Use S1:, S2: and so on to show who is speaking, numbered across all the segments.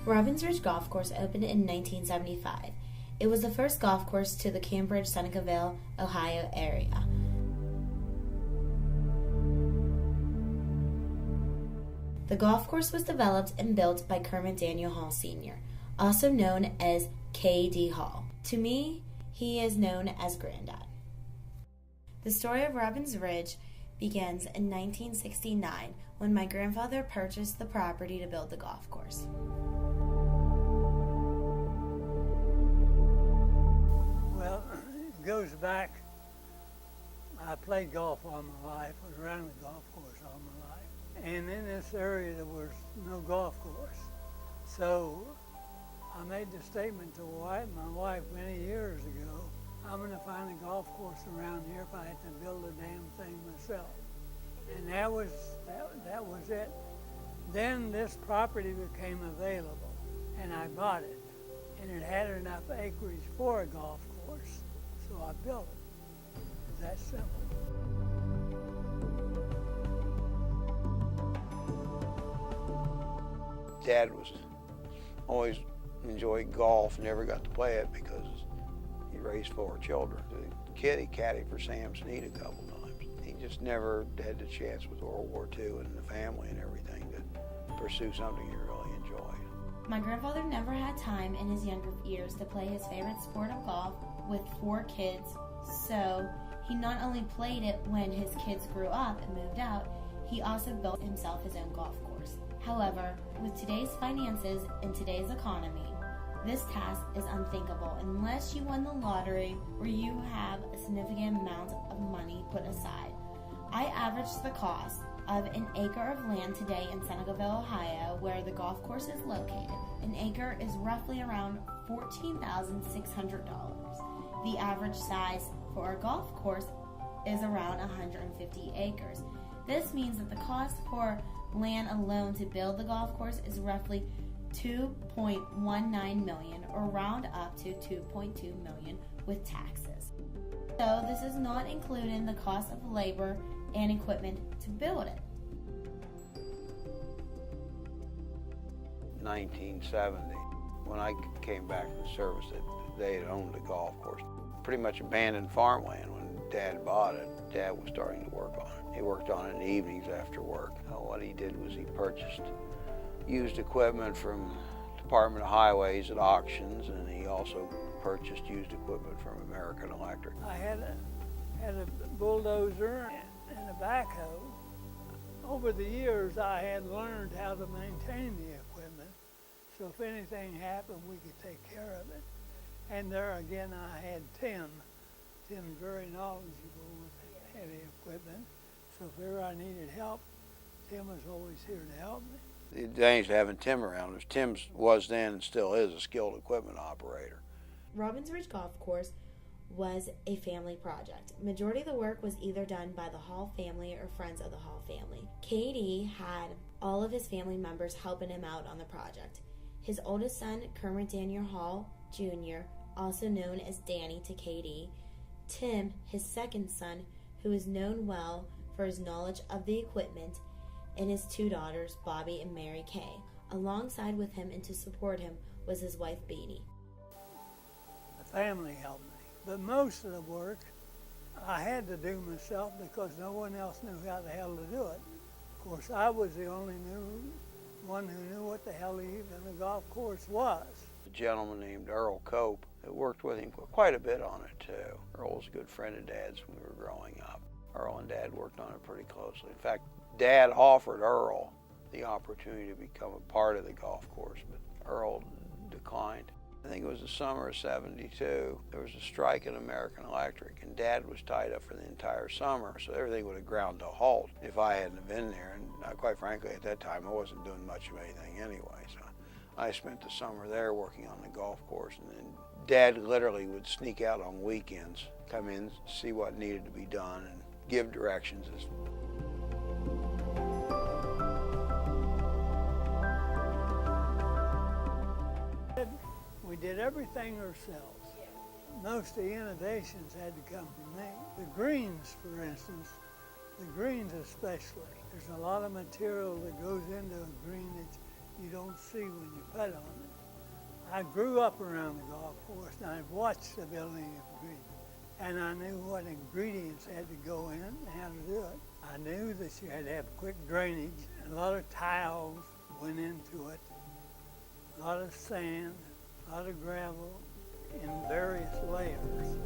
S1: Robins Ridge Golf Course opened in 1975. It was the first golf course to the Cambridge, Senecaville, Ohio area. The golf course was developed and built by Kermit Daniel Hall Sr., also known as K.D. Hall. To me, he is known as Granddad. The story of Robins Ridge begins in 1969 when my grandfather purchased the property to build the golf course.
S2: Well, it goes back. I played golf all my life, was around the golf course all my life. And in this area there was no golf course. So I made the statement to my wife many years ago, I'm going to find a golf course around here if I had to build a damn thing myself. And that was it. Then this property became available, and I bought it. And it had enough acreage for a golf course, so I built it. It's that simple.
S3: Dad was always enjoyed golf, never got to play it because he raised 4 children. The kid, he caddied for Sam Snead a couple times. He just never had the chance with World War II and the family and everything to pursue something he really enjoyed.
S1: My grandfather never had time in his younger years to play his favorite sport of golf with 4 kids, so he not only played it when his kids grew up and moved out, he also built himself his own golf course. However, with today's finances and today's economy, this task is unthinkable unless you won the lottery or you have a significant amount of money put aside. I averaged the cost of an acre of land today in Senecaville, Ohio, where the golf course is located. An acre is roughly around $14,600. The average size for a golf course is around 150 acres. This means that the cost for land alone to build the golf course is roughly $2.19 million, or round up to $2.2 million with taxes. So this is not including the cost of labor and equipment to build it.
S3: 1970, when I came back from service, they had owned the golf course. Pretty much abandoned farmland. When Dad bought it, Dad was starting to work on it. He worked on it in the evenings after work. What he did was he purchased used equipment from Department of Highways at auctions, and he also purchased used equipment from American Electric.
S2: I had a bulldozer and a backhoe. Over the years, I had learned how to maintain the equipment, so if anything happened, we could take care of it. And there again, I had Tim. Tim's very knowledgeable with heavy equipment, so if ever I needed help, Tim was always here to help me.
S3: The advantage of having Tim around is Tim was then and still is a skilled equipment operator.
S1: Robins Ridge Golf Course was a family project. Majority of the work was either done by the Hall family or friends of the Hall family. K.D. had all of his family members helping him out on the project. His oldest son, Kermit Daniel Hall Jr., also known as Danny to K.D., Tim, his second son, who is known well for his knowledge of the equipment, and his 2 daughters, Bobby and Mary Kay. Alongside with him and to support him was his wife, Beanie.
S2: The family helped me, but most of the work I had to do myself because no one else knew how the hell to do it. Of course, I was the only one who knew what the hell even a golf course was.
S3: A gentleman named Earl Cope that worked with him quite a bit on it too. Earl was a good friend of Dad's when we were growing up. Earl and Dad worked on it pretty closely. In fact, Dad offered Earl the opportunity to become a part of the golf course, but Earl declined. I think it was the summer of '72. There was a strike at American Electric, and Dad was tied up for the entire summer, so everything would have ground to a halt if I hadn't have been there. And quite frankly, at that time, I wasn't doing much of anything anyway, so I spent the summer there working on the golf course, and then Dad literally would sneak out on weekends, come in, see what needed to be done, and give directions.
S2: We did everything ourselves. Most of the innovations had to come from me. The greens, for instance, the greens especially. There's a lot of material that goes into a green that you don't see when you putt on it. I grew up around the golf course, and I watched the building of the green. And I knew what ingredients had to go in it and how to do it. I knew that you had to have quick drainage. A lot of tiles went into it, a lot of sand, a lot of gravel in various layers.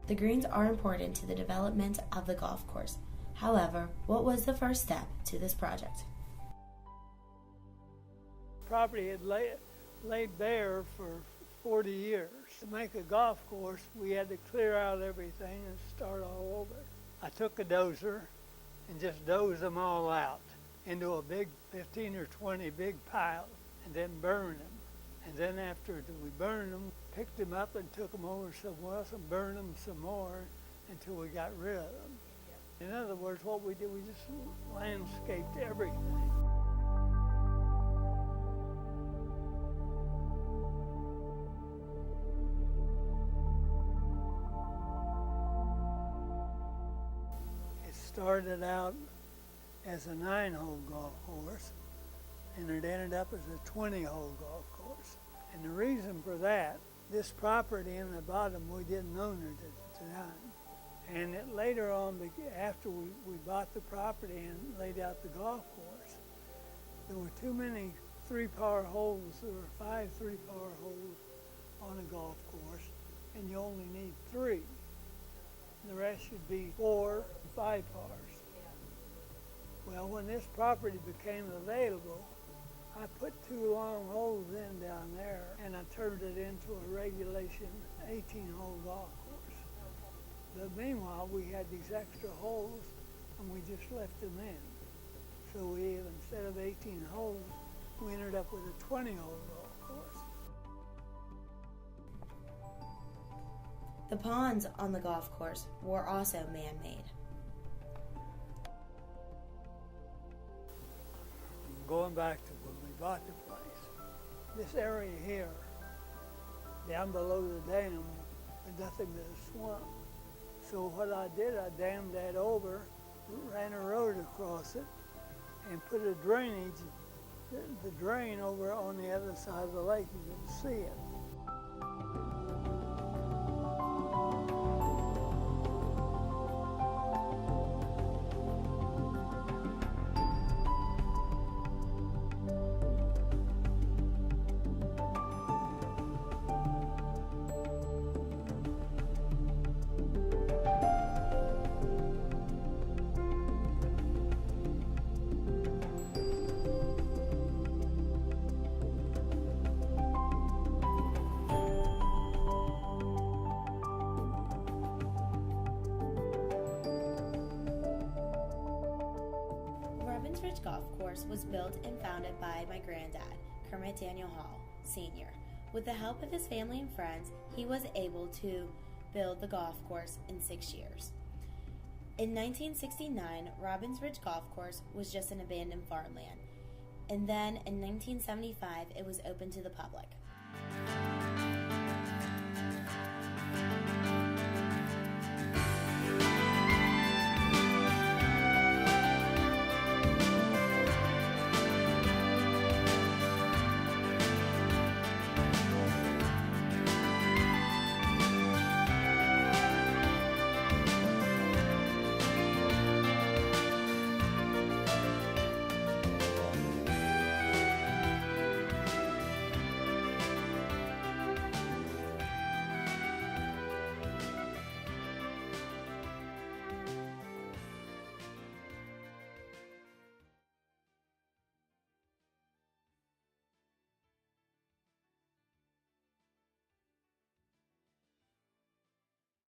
S1: The greens are important to the development of the golf course. However, what was the first step to this project?
S2: Property had laid bare for 40 years. To make a golf course, we had to clear out everything and start all over. I took a dozer and just dozed them all out into a big 15 or 20 big piles and then burned them. And then after we burned them, picked them up and took them over somewhere else and burned them some more until we got rid of them. In other words, what we did, we just landscaped everything. It started out as a 9-hole golf course, and it ended up as a 20-hole golf course. And the reason for that, this property in the bottom, we didn't own it at the time. And it later on, after we bought the property and laid out the golf course, there were too many 3-par holes. There were 5 3-par holes on a golf course, and you only need 3. The rest should be 4 and 5 pars. Well, when this property became available, I put 2 long holes in down there, and I turned it into a regulation 18-hole golf course. But meanwhile, we had these extra holes, and we just left them in. So we, instead of 18 holes, we ended up with a 20-hole golf course.
S1: The ponds on the golf course were also man-made.
S2: Going back to when we bought the place, this area here, down below the dam, was nothing but a swamp. So what I did, I dammed that over, ran a road across it, and put a drainage, the drain over on the other side of the lake. You could see it.
S1: Golf course was built and founded by my granddad, Kermit Daniel Hall, Sr. With the help of his family and friends, he was able to build the golf course in 6 years. In 1969, Robbins Ridge Golf Course was just an abandoned farmland, and then in 1975, it was opened to the public.